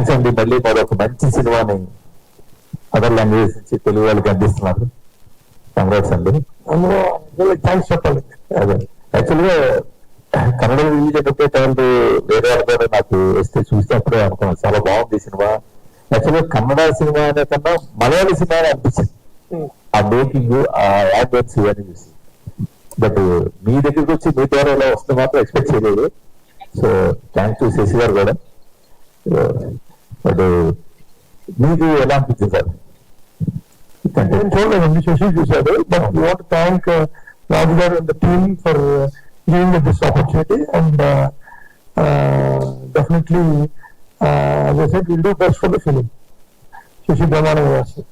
Thanks అండి. మళ్ళీ మరొక మంచి సినిమాని అదర్ లాంగ్వేజ్ నుంచి తెలుగు వాళ్ళకి అందిస్తున్నారు. కంగ్రాట్స్ అండి. అందులో థ్యాంక్స్ చెప్పాలి. అదే యాక్చువల్గా కన్నడ రిలీజ్ అయినప్పుడు వేరే వాళ్ళ నాకు వస్తే చూసినప్పుడే అనుకున్నాను చాలా బాగుంది సినిమా. యాక్చువల్గా కన్నడ సినిమా అనే కన్నా మలయాళీ సినిమా అని అనిపించింది. ఆ మేకింగ్, ఆ యాంబియన్స్ ఇవన్నీ చూసి. బట్ మీ దగ్గరికి వచ్చి మీ ద్వారా ఇలా వస్తే మాత్రం ఎక్స్పెక్ట్ చేయలేదు. సో థ్యాంక్స్ టు శశి గారు కూడా. బట్ మీకు ఎలా అనిపించింది సార్? నేను చూడలేదండి, శశి చూశాడు. But you want thank Raju garu and the team for giving this opportunity and definitely as I said, we'll do best for the film. Sasi బ్రహ్మాండంగా రాస్తారు.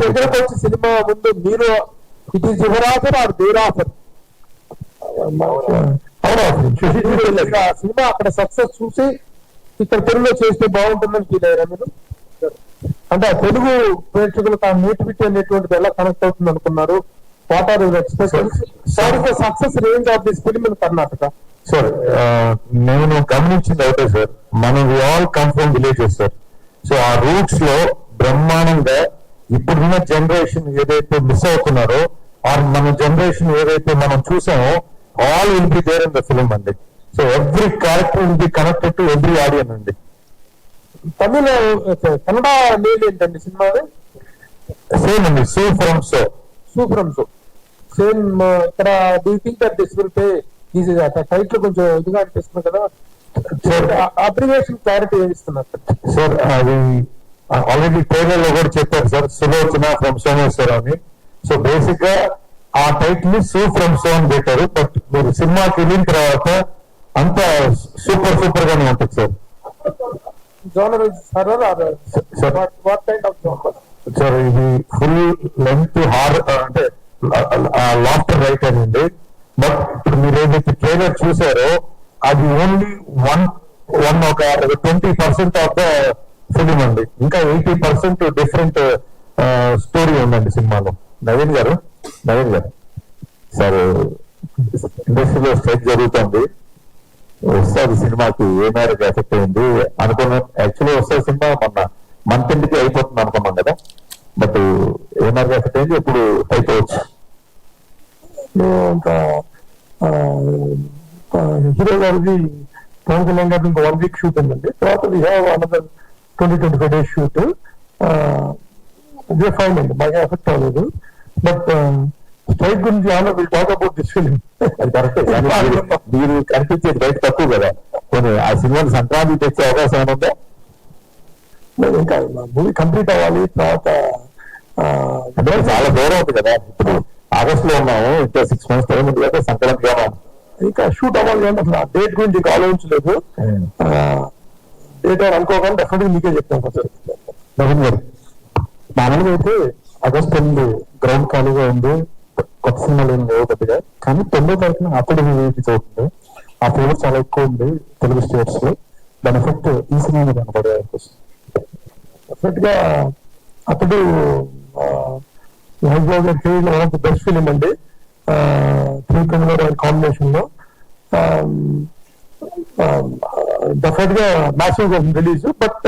దగ్గరకు వచ్చి సినిమా ముందు మీరు it is your offer or their offer? సినిమా అక్కడ సక్సెస్ చూసి ఇక్కడ తెలుగులో చేస్తే బాగుంటుందని ఫీల్ అయ్యారా మీరు? అంటే ఆ తెలుగు ప్రేక్షకులకు ఆ నేటివిటీ అనేటువంటిది ఎలా కనెక్ట్ అవుతుంది అనుకున్నారు? What are your expectations? Sir is the success range of this film in Karnataka? Sir నేను గమనించింది అయితే సార్, మనం all come from villages sir. So ఆ రూట్స్ లో బ్రహ్మాండంగా ఇప్పుడున్న జనరేషన్ ఏదైతే మిస్ అవుతున్నారో ఆర్ మన జనరేషన్ ఏదైతే మనం చూసామో all will be there in the film అండి. So every character will be connected to every audience అండి. తమిళ కన్నడ నేమ్ ఏంటండి సినిమా? సేమ్ అండి, so from so. So from so same. ఇక్కడ do think that this will pay? Title కొంచెం ఇదిగా అనిపిస్తుంది కదా. అబ్రివేషన్ క్లారిటీ ఏమి ఇస్తున్నారు సార్? అది ఆల్రెడీ ట్రైలర్ లో కూడా చెప్పారు సార్, సులోచన ఫ్రమ్ సోమేశ్వర్ అని. సో బేసిక్ గా ఆ టైటిల్ సో ఫ్రమ్ సో అని పెట్టారు. బట్ మీరు సినిమాకి వెళ్ళిన తర్వాత అంతా సూపర్ సూపర్ గానే ఉంటుంది sir. Genre horror or what kind of genre? Sir ఇది ఫుల్ లెంత్ హారర్ అంటే లాఫ్టర్ రైట్ అండి. బట్ ఇప్పుడు మీరు ఏదైతే ట్రైలర్ చూసారో అది ఓన్లీ వన్ ఒక 20% ఆఫ్ ద ఫిలిం అండి. ఇంకా 80% డిఫరెంట్ స్టోరీ ఉందండి సినిమాలో. నవీన్ గారు సార్, ఇండస్ట్రీలో స్ట్రైక్ జరుగుతుంది. వస్తుంది సినిమాకి ఏ మేరకు ఎఫెక్ట్ అయింది అనుకున్నాం. యాక్చువల్లీ వస్తుంది సినిమా మొన్న మంత్ ఎండ్కి అయిపోతుంది అనుకున్నాం కదా. బట్ ఏ మేరకు ఎఫెక్ట్ అయింది ఇప్పుడు అయిపోవచ్చు. ఇంకా హీరో గారిది పవన్ కళ్యాణ్ గారి ఇంకా 1 week షూట్ ఉందండి. తర్వాత we have another 20-25 days shoot. Fine అండి, బాగా ఎఫెక్ట్ అవ్వలేదు. బట్ స్ట్రైక్ గురించి honour will talk about this film. అది కరెక్ట్. మీరు కనిపించేది బయట తక్కువ కదా. కొన్ని ఆ సినిమాని సంక్రాంతి తెచ్చే అవకాశం ఏముందా? ఇంకా మూవీ కంప్లీట్ అవ్వాలి. తర్వాత అంటే చాలా దూరం ఉంది కదా. ఇప్పుడు ఆగస్ట్ లో ఉన్నాము, ఇంకా 6 months టైం ఉంది కదా సంక్రాంతి గాను. ఇంకా షూట్ అవ్వాలి అంటే అసలు ఆ డేట్ గురించి ఇంకా ఆలోచించలేదు. డేట్ అనుకోకుండా డెఫినెట్గా మీకే చెప్తాను కొంచెం. మామూలుగా అయితే ఆగస్ట్ 8 గ్రౌండ్ ఖాళీగా ఉంది, కొత్త సినిమాలు ఏం లేవు పెద్దగా. కానీ 9వ తారీఖున అప్పుడు రిలీజ్ అవుతుంది. ఆ ఫేవర్ చాలా ఎక్కువ ఉంది తెలుగు స్టేట్స్ లో. దాని ఎఫెక్ట్ ఈ సినిమా మీద కనపడే డెఫినెట్ గా అతడు Vizag one of the best film అండి. 3 కన్నడ కాంబినేషన్ లో డెఫినెట్ గా massive release. But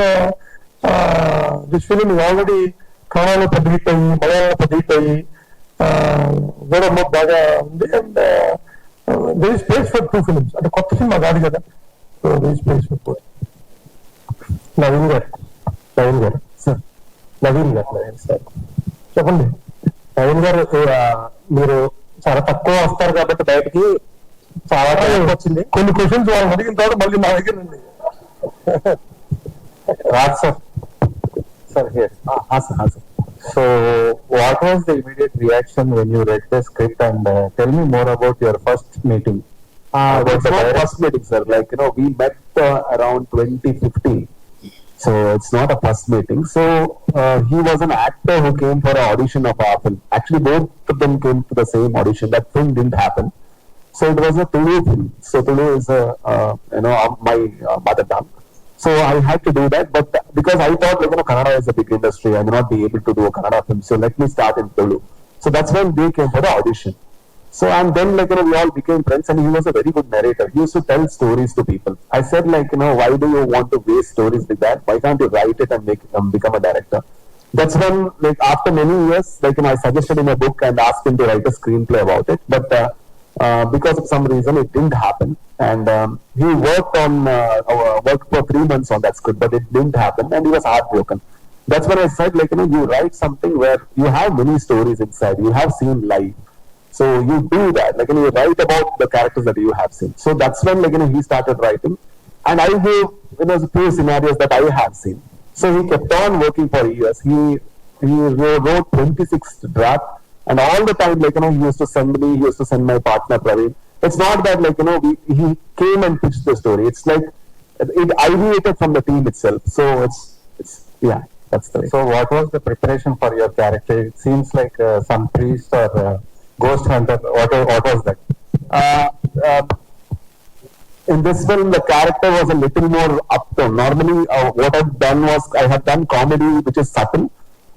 this film already కన్నడలో పెద్ద హిట్ అయ్యి, మలయాళంలో పెద్ద హిట్ అయ్యి కూడా బాగా ఉంది. And there is place for 2 films. అంటే కొత్త సినిమా కాదు కదా. So there is place for 2. Naveen garu sir, Naveen sir చెప్పండి. నవీన్ గారు, మీరు చాలా తక్కువ వస్తారు కాబట్టి బయటికి చాలా టైం వచ్చింది. కొన్ని క్వశ్చన్స్ వాళ్ళని అడిగిన తర్వాత మళ్ళీ నా దగ్గర అండి Raj sir. Sir here. Sir, so what was the immediate reaction when you read the script, and tell me more about your first meeting? First meeting, sir. Like, we met around 2015. So it's not a first meeting. So he was an actor who came for an audition of our film. Actually, both of them came to the same audition. That film didn't happen. So it was a Tulu film. So Tulu is my mother tongue. So I had to do that, but because I thought, Kannada is a big industry, I may not be able to do a Kannada film. So let me start in Tulu. So that's when they came for the audition. So and then we all became friends, and he was a very good narrator. He used to tell stories to people. I said why do you want to waste stories like that? Why can't you write it and make become a director? That's when after many years I suggested him a book and asked him to write a screenplay about it. But because of some reason it didn't happen, and he worked for 3 months on that script, but it didn't happen, and he was heartbroken. That's when I said you write something where you have many stories inside, you have seen life. So you do that, you write about the characters that you have seen. So that's when he started writing, and I gave a few scenarios that I have seen. So he kept on working for years. He wrote 26 drafts, and all the time he used to send me. He used to send my partner Praveen. It's not that he came and pitched the story. It's it ideated from the team itself. So it's yeah, that's the way. So what was the preparation for your character? It seems like some priest or ghost hunter. What was that? In this film, the character was a little more uptone. Normally, what I've done was I have done comedy which is subtle,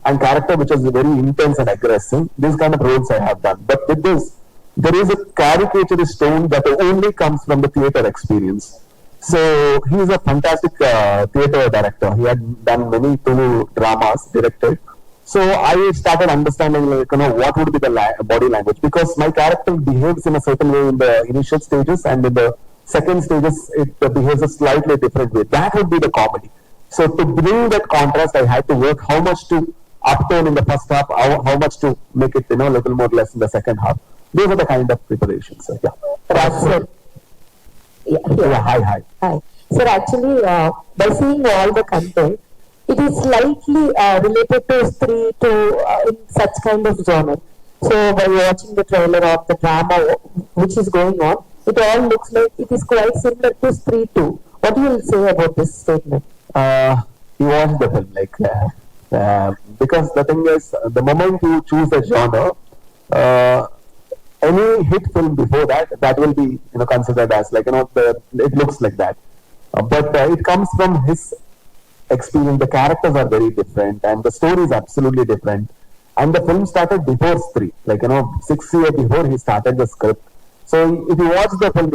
and character which is very intense and aggressive. These kind of roles I have done. But with this, there is a caricaturist tone that only comes from the theatre experience. So he is a fantastic theatre director. He had done many Tulu dramas, directed. So I started understanding what would be the body language, because my character behaves in a certain way in the initial stages, and in the second stages it behaves a slightly different way. That would be the comedy. So to bring that contrast, I had to work how much to uptone in the first half, how much to make it a little more less in the second half. Those are the kind of preparations. Yeah. Sir. Yeah. Hi. Sir, actually, by seeing all the content, it is slightly related to Stree to in such kind of genre. So by watching the trailer of the drama which is going on, it all looks like it is quite similar to Stree 2. What do you will say about this statement? You watch the film because the thing is, the moment you choose a genre, any hit film before that will be considered as it looks like that. But it comes from his experience. The characters are very different, and the story is absolutely different. And the film started before Stree, 6 years before he started the script. So if you watch the film,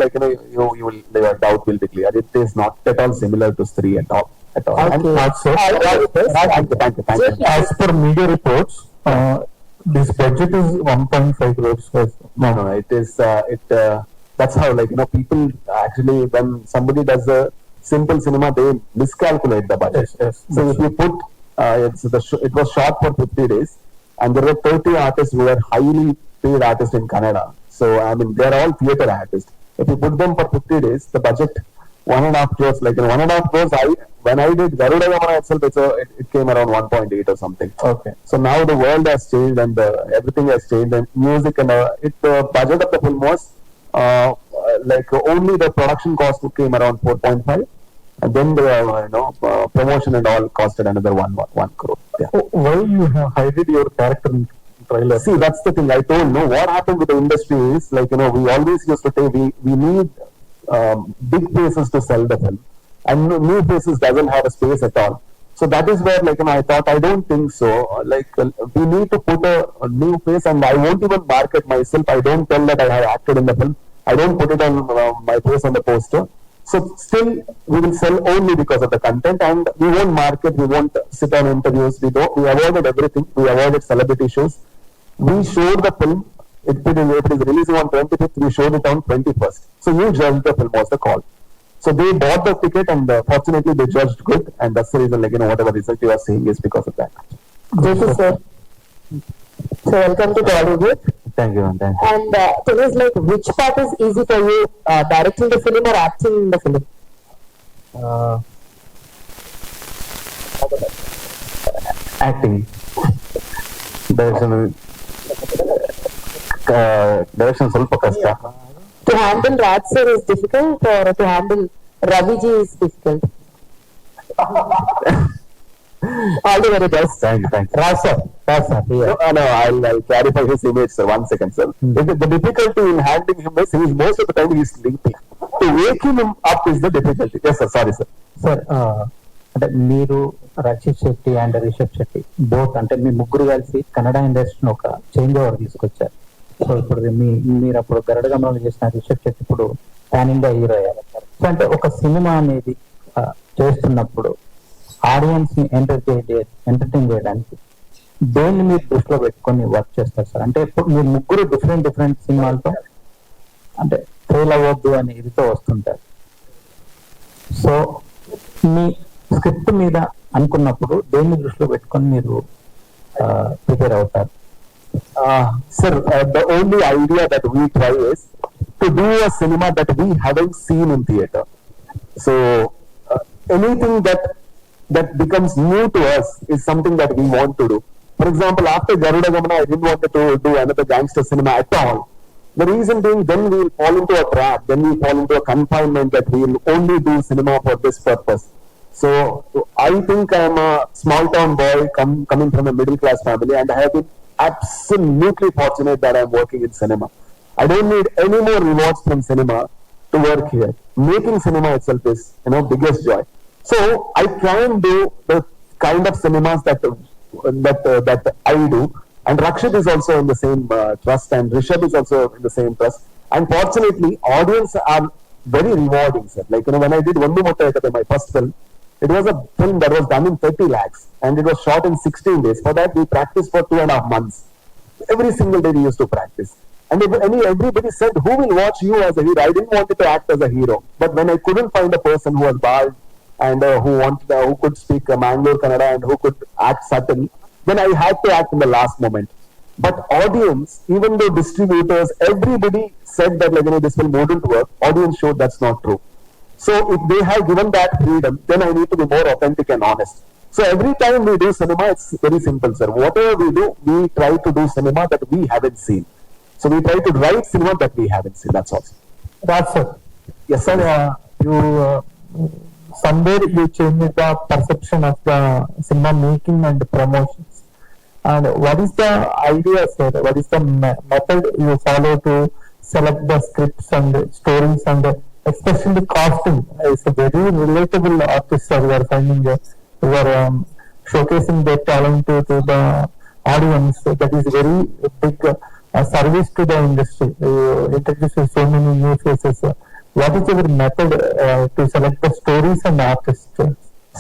your doubt will be clear. It is not at all similar to Stree at all. Okay. And also, thank you. As per media reports, this budget is 1.5 crores. No, it is that's how people actually, when somebody does a simple cinema, they miscalculate the budget. Yes. So if you put it was shot for 50 days, and there were 30 artists who were highly paid artists in Canada. So I mean, they're all theatre artists. If you put them for 50 days, the budget 1.5 crores. 1.5 crores. When I did Garuda Yamana itself, it came around 1.8 or something. Okay. So now the world has changed, and everything has changed, and music and the budget of the film was only the production cost came around 4.5, and then the promotion and all costed another 1 crore. Yeah. Why you have hided your character in trailer? See, that's the thing. I told what happened with the industry is we always used to say we need big faces to sell the film, and new faces doesn't have a space at all. So that is where I thought, I don't think so. We need to put a new face, and I won't even market myself. I don't tell that I have acted in the film. I don't put it on my face on the poster. So still, we will sell only because of the content, and we won't market. We won't sit on interviews. We avoided everything. We avoided celebrity shows. We showed the film. If it is releasing on 25th, we showed it on 21st. So you judged the film was the call. So they bought the ticket, and fortunately they judged good, and that's the reason whatever result you are seeing is because of that. Thank you, sir. So welcome to Bollywood. Thank you. And tell us, which part is easy for you, directing the film or acting in the film? Acting. Direction ಸ್ವಲ್ಪ ಕಷ್ಟ. To handle Raj sir is difficult, or to handle Ravi ji is difficult? All the very best. Thank you. Raj sir. No, I'll clarify his image, sir. 1 second, sir. The difficulty in handling him is most of the time he is sleeping. To wake him up is the difficulty. Yes, sir. Sorry, sir. Sir అంటే మీరు Rakshit Shetty and Rishabh Shetty both అంటే మీ ముగ్గురు కలిసి కన్నడ ఇండస్ట్రీని ఒక change over తీసుకొచ్చారు. So ఇప్పుడు మీరు అప్పుడు గరుడ గమనంలో చేసిన రిషబ్ శెట్టి ఇప్పుడు పాన్ ఇండియా హీరో అయ్యారు. సో అంటే ఒక సినిమా అనేది చేస్తున్నప్పుడు ఆడియన్స్ ని ఎంటర్టైన్ చేయడానికి దేన్ని మీరు దృష్టిలో పెట్టుకొని వర్క్ చేస్తారు సార్? అంటే ఇప్పుడు మీరు ముగ్గురు డిఫరెంట్ సినిమాలతో అంటే ఫెయిల్ అవ్వద్దు అని ఇదితో వస్తుంటారు. సో మీ స్క్రిప్ట్ మీద అనుకున్నప్పుడు దేన్ని దృష్టిలో పెట్టుకొని మీరు ప్రిపేర్ అవుతారు? Sir, the only idea that we try is to do a cinema that we haven't seen in theater. So anything that becomes new to us is something that we want to do. For example, after Garuda Gamana, I didn't want to do another gangster cinema at all. The reason being, then we will fall into a trap, then we fall into a confinement that we will only do cinema for this purpose. So I think I am a small town boy coming from a middle class family, and I have been absolutely fortunate that I am working in cinema. I don't need any more rewards from cinema to work here. Making cinema itself is, biggest joy. So I can do the kind of cinemas that I do, and Rakshit is also in the same trust, and Rishabh is also in the same trust. And fortunately, audience are very rewarding, sir. Like, when I did Vandu Motta, my first film, it was a film that was done in 30 lakhs and it was shot in 16 days. For that, we practiced for 2.5 months. Every single day we used to practice. And everybody said, who will watch you as a hero? I didn't want to act as a hero. But when I couldn't find a person who was bald and who could speak Mangalore Kannada and who could act subtle, then I had to act in the last moment. But audience, even though distributors, everybody said that this film wouldn't work, audience showed that's not true. So if they have given that freedom, then I need to be more authentic and honest. So every time we do cinema, it's very simple, sir. Whatever we do, we try to do cinema that we haven't seen. So we try to write cinema that we haven't seen. That's all. That's it. Yes, sir. You somewhere you change the perception of the cinema making and promotions. And what is the idea, sir? What is the method you follow to select the scripts and stories, and especially casting? It's a very relatable artist, sir. We are finding you are showcasing their talent to the audience. That is very big service to the industry. You introduce so many new faces. What is your method to select the stories and artists?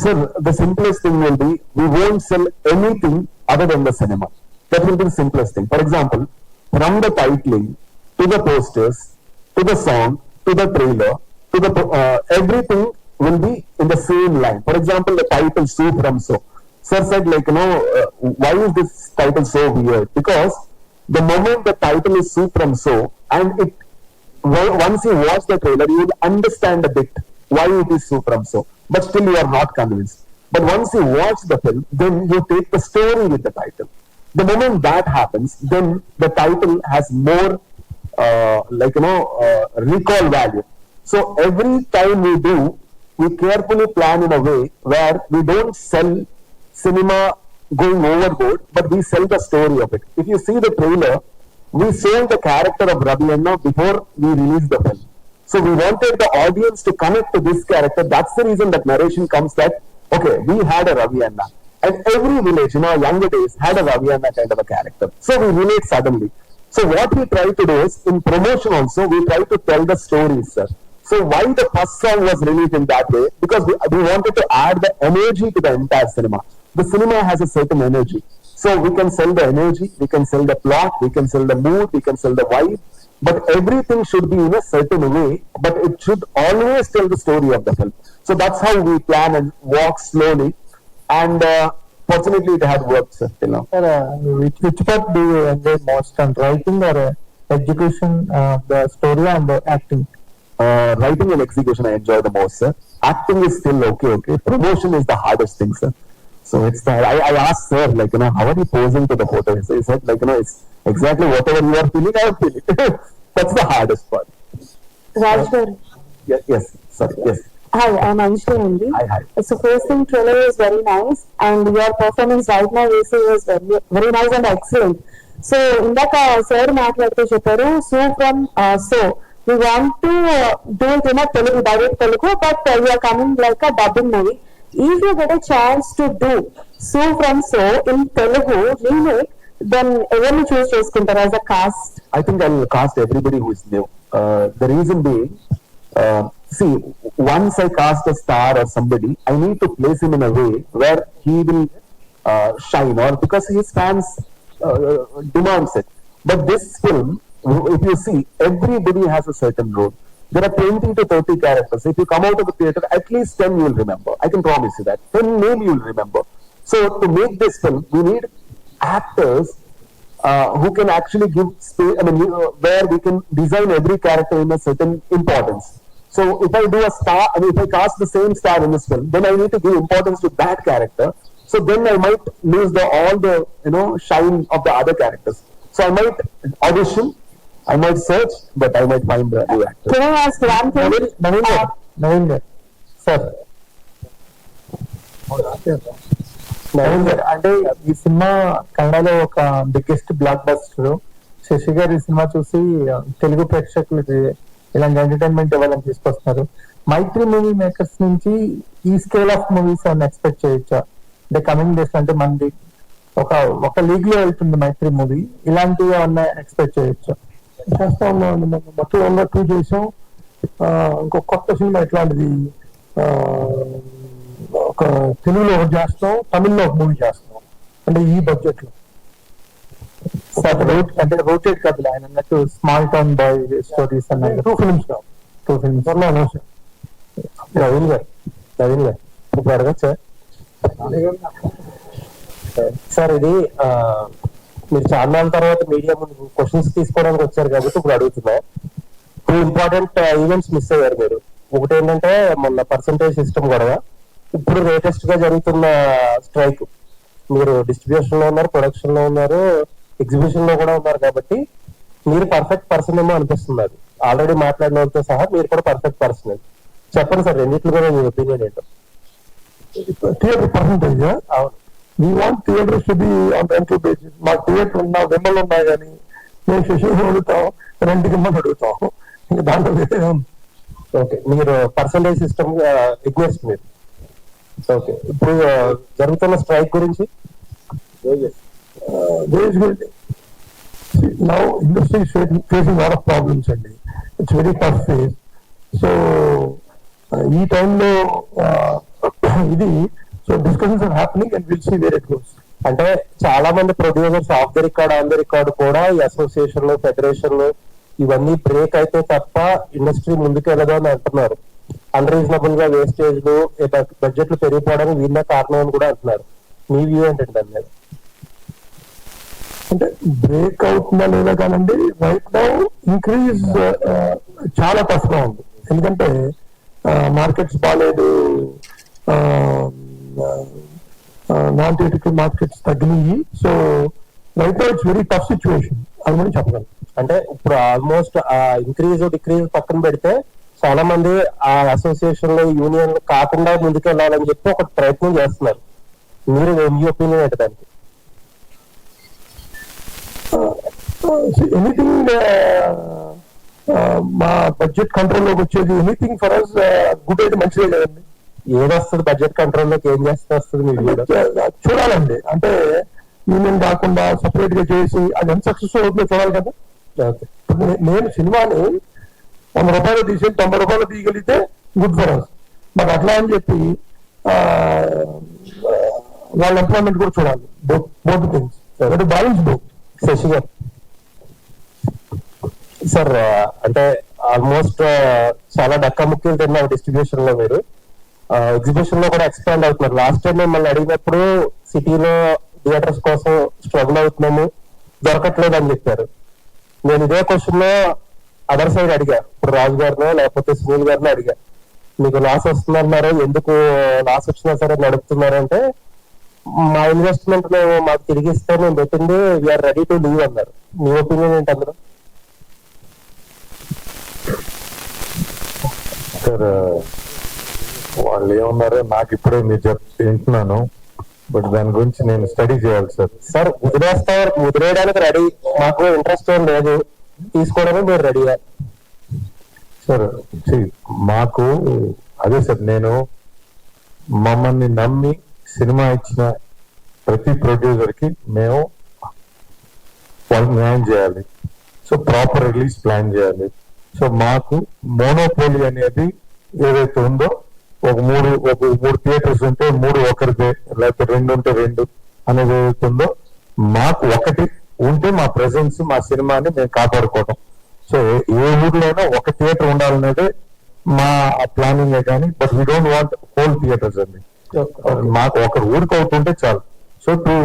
Sir, the simplest thing will be, we won't sell anything other than the cinema. That will be the simplest thing. For example, from the titling to the posters to the song to the trailer to the everything will be in the same line. For example, the title "So From So." Sir said, why is this title so weird? Because the moment the title is "So From So," and once you watch the trailer, you will understand a bit why it is "So From So," but still you are not convinced. But once you watch the film, then you take the story with the title. The moment that happens, then the title has more recall value. So every time we carefully plan in a way where we don't sell cinema going overboard, but we sell the story of it. If you see the trailer, we sold the character of Ravi Anna before we released the film. So we wanted the audience to connect to this character. That's the reason that narration comes that, okay, we had a Ravi Anna. And every village in our younger days had a Ravi Anna kind of a character. So we relate suddenly. So what we try to do is, in promotion also, we try to tell the stories, sir. So why the first song was released in that way? Because we wanted to add the energy to the entire cinema. The cinema has a certain energy. So we can sell the energy, we can sell the plot, we can sell the mood, we can sell the vibe. But everything should be in a certain way, but it should always tell the story of the film. So that's how we plan and walk slowly. And fortunately, it had worked, sir, till now. Sir, which part do you enjoy most, on writing or execution, the story and the acting? Writing and execution I enjoy the most, sir. Acting is still okay. Promotion is the hardest thing, sir. So it's I asked sir, how are you posing to the photo? So he said, it's exactly whatever you are feeling, I am feeling. That's the hardest part. Rajgar. Yes, sorry, yes. Hi, I'm Anshul. Hi. So first thing, trailer is very nice, and your performance right now is very, very nice and excellent. So indaka sir maatladthu chepparu, so from we want to do it in a Telugu, direct Telugu, but we are coming like a dubbing movie. If you get a chance to do So From So in Telugu remake, then ఎవరిని చూస్ చేసుకుంటారు as a cost? I think I'll cast everybody who is new. The reason being, see, once I cast a star or somebody, I need to place him in a way where he will shine, or because his fans demands it. But this film, if you see, everybody has a certain role. There are 20 to 30 characters. If you come out of the theater, at least 10 you will remember. I can promise you that. 10 name you will remember. So to make this film, we need actors who can actually give space, where we can design every character in a certain importance. So if I do a star, if I cast the same star in this film, then I need to give importance to that character. So then I might lose all the shine of the other characters. So I might audition, I might search, but I might find the new actor. Can I ask one thing? Naveen garu sir, Naveen గారు అంటే ఈ cinema కన్నడలో ఒక biggest block buster. Shashi గారు ఈ cinema చూసి తెలుగు ప్రేక్షకులకి ఇలాంటి ఎంటర్టైన్మెంట్ ఇవ్వాలని తీసుకొస్తున్నారు. మైత్రి మూవీ మేకర్స్ నుంచి ఈ స్కేల్ ఆఫ్ మూవీస్ ఏమైనా ఎక్స్పెక్ట్ చేయొచ్చా? అంటే కమింగ్ డేస్ అంటే మనది ఒక లీగ్ లో వెళ్తుంది మైత్రి మూవీ, ఇలాంటివి ఏమన్నా ఎక్స్పెక్ట్ చేయొచ్చా? చేస్తా ఉన్నాం. మొత్తం ఉన్న 2 చేసాం. ఇంకొక కొత్త సినిమా ఇట్లాంటిది ఒక తెలుగులో ఒకటి చేస్తాం, తమిళ్లో ఒక మూవీ చేస్తాం. అంటే ఈ బడ్జెట్ లో అంటే రోటేట్ కాదు, ఆయన అన్నట్టు స్మాల్ టౌన్ బాయ్ స్టోరీస్ అన్నారు. 2 ఫిల్మ్స్ కావు, 2 ఫిల్మ్స్. నవీన్ గారు ఇప్పుడు అడగచ్చు సార్, ఇది మీరు చాలా నాళ్ళ తర్వాత మీడియా ముందు క్వశ్చన్స్ తీసుకోవడానికి వచ్చారు కాబట్టి ఇప్పుడు అడుగుతున్నా. 2 ఇంపార్టెంట్ ఈవెంట్స్ మిస్ అయ్యారు మీరు. ఒకటి ఏంటంటే మొన్న పర్సంటేజ్ సిస్టమ్ గొడవ, ఇప్పుడు లేటెస్ట్ గా జరుగుతున్న స్ట్రైక్. మీరు డిస్ట్రిబ్యూషన్ లో ఉన్నారు, ప్రొడక్షన్ లో ఉన్నారు, ఎగ్జిబిషన్ లో కూడా ఉన్నారు, కాబట్టి మీరు పర్ఫెక్ట్ పర్సన్ ఏమో అనిపిస్తుంది. అది ఆల్రెడీ మాట్లాడిన వాళ్ళతో సహా మీరు కూడా పర్ఫెక్ట్ పర్సన్. చెప్పండి సార్, రెండింటి మీద మీ ఒపీనియన్ ఏంటో. Theatre percentage. అవును, we want theatres to be on rental basis. మా థియేటర్ ఉన్నా వెమ్మలు ఉన్నాయి, కానీ మేము శశిని అడుగుతాం, రెంట్కి ఇమ్మని అడుగుతాం. ఇంకా దాంట్లో వేరే ఉంది. ఓకే, మీరు పర్సంటేజ్ సిస్టమ్ ఎగ్నెస్ట్ మీరు. ఓకే, ఇప్పుడు జరుగుతున్న స్ట్రైక్ గురించి now industry is facing a lot of problems and it's very tough phase. So ఈ టైంలో ఇది so discussions are happening and will see where it goes. అంటే చాలా మంది producers off the record, on the record కూడా ఈ అసోసియేషన్లు, ఫెడరేషన్లు ఇవన్నీ break అయితే తప్ప ఇండస్ట్రీ ముందుకు వెళ్ళదు అని అంటున్నారు. అన్రీజనబుల్ గా వేస్టేజ్లు, బడ్జెట్లు పెరిగిపోవడానికి వీళ్ళే కారణం అని కూడా అంటున్నారు. మీ వ్యూ ఏంటంటే దాని మీద? అంటే బ్రేక్ అవుతుందా లేదా కానండి, రైట్ నౌ ఇంక్రీజ్ చాలా టఫ్ గా ఉంది. ఎందుకంటే మార్కెట్స్ బాగాలేదు, నాన్ థియేటికల్ మార్కెట్స్ తగ్గినాయి. So right now it's very tough situation అది మనం చెప్పగలం. అంటే ఇప్పుడు ఆల్మోస్ట్ ఇంక్రీజ్ డిక్రీజ్ పక్కన పెడితే చాలా మంది ఆ అసోసియేషన్ లో, యూనియన్ కాకుండా ముందుకు వెళ్ళాలని చెప్పి ఒక ప్రయత్నం చేస్తున్నారు. మీరు మీ ఒపీనియన్ ఏంటి దానికి? ఎనీథింగ్ మా బడ్జెట్ కంట్రోల్లోకి వచ్చేది, ఎనీథింగ్ ఫర్ అస్ గుడ్ అయితే మంచిదే కదండి. ఏది వస్తుంది బడ్జెట్ కంట్రోల్లోకి, ఏం చేస్తే వస్తుంది మీరు చూడాలండి. అంటే యూనియన్ కాకుండా సపరేట్ గా చేసి అది ఎంత సక్సెస్ఫుల్ అవుతుందో చూడాలి కదా. నేను సినిమాని 100 రూపాయలు తీసి 90 రూపాయలు తీయగలిగితే గుడ్ ఫర్ అస్. బట్ అట్లా అని చెప్పి వాళ్ళ ఎంప్లాయ్మెంట్ కూడా చూడాలి. Both things balance both. Sasi garu sir, అంటే ఆల్మోస్ట్ చాలా డక్కా ముక్కలు తిన్నారు డిస్ట్రిబ్యూషన్ లో. మీరు ఎగ్జిబిషన్ లో కూడా ఎక్స్పాండ్ అవుతున్నారు. లాస్ట్ టైం మిమ్మల్ని అడిగినప్పుడు సిటీలో థియేటర్స్ కోసం స్ట్రగుల్ అవుతున్నాము, దొరకట్లేదు అని చెప్పారు. నేను ఇదే క్వశ్చన్ లో అదర్ సైడ్ అడిగా, ఇప్పుడు రాజు గారినో లేకపోతే సునీల్ గారినో అడిగా, మీకు లాస్ వస్తుందన్నారు, ఎందుకు లాస్ వచ్చినా సరే నడుపుతున్నారు అంటే, మా ఇన్వెస్ట్మెంట్ మేము మాకు తిరిగిస్తే మేము పెట్టింది వీఆర్ రెడీ టు లీవ్ అన్నారు. మీ ఒపీనియన్ ఏంటి అందులో? సార్ వాళ్ళు ఏమన్నారో నాకు ఇప్పుడే మీరు వింటున్నాను, బట్ దాని గురించి నేను స్టడీ చేయాలి సార్. సార్ వదిలేయడానికి రెడీ, మాకు ఇంట్రెస్ట్ ఏం లేదు, తీసుకోవడానికి మీరు రెడీగా? సార్ మాకు అదే సార్, నేను మమ్మల్ని నమ్మి సినిమా ఇచ్చిన ప్రతి ప్రొడ్యూసర్ కి మేము వాళ్ళకి న్యాయం చేయాలి. సో ప్రాపర్ రిలీజ్ ప్లాన్ చేయాలి. సో మాకు మోనోపోలీ అనేది ఏదైతే ఉందో ఒక మూడు థియేటర్స్ ఉంటే 3 ఒకరిదే, లేకపోతే 2 ఉంటే 2 అనేది ఏదైతే ఉందో మాకు ఒకటి ఉంటే మా ప్రెసెన్స్, మా సినిమాని మేము కాపాడుకోవడం. సో ఏ ఊర్లోనైనా ఒక థియేటర్ ఉండాలనేది మా ప్లానింగ్ కానీ, but we don't want whole theatres అండి. మాకు ఒక ఊరికి అవుతుంటే చాలు. So to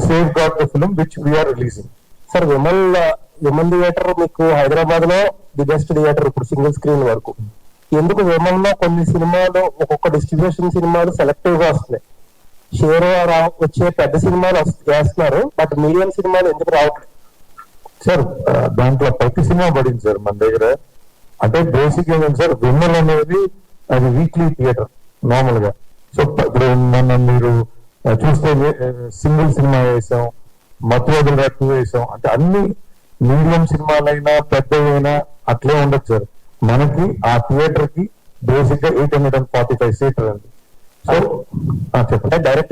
save God the film which we are releasing. Sir Vimal theatre మీకు హైదరాబాద్ లో బిగ్గెస్ట్ థియేటర్ ఇప్పుడు సింగిల్ స్క్రీన్ వరకు. ఎందుకు విమల్ లో కొన్ని సినిమాలు ఒక్కొక్క డిస్ట్రిబ్యూషన్ సినిమాలు సెలెక్టివ్ గా వస్తున్నాయి, షేర్ వచ్చే పెద్ద సినిమాలు వేస్తున్నారు, బట్ మీడియం సినిమాలు ఎందుకు రావట్లేదు? సార్ దాంట్లో ప్రతి సినిమా పడింది సార్ మన దగ్గర. అంటే బేసిక్ ఏంటంటే సార్, విమల్ అనేది అది వీక్లీ థియేటర్ నార్మల్ గా. సో ఇప్పుడు మనం మీరు చూస్తే సింగిల్ సినిమా వేసాం, మధ్యవదులు రట్టు వేసాం, అంటే అన్ని మీడియం సినిమాలైనా పెద్దవైనా అట్లే ఉండదు సార్. మనకి ఆ థియేటర్ కి బేసిక్ గా 845 సీటర్ అండి. సో చెప్పండి. డైరెక్ట్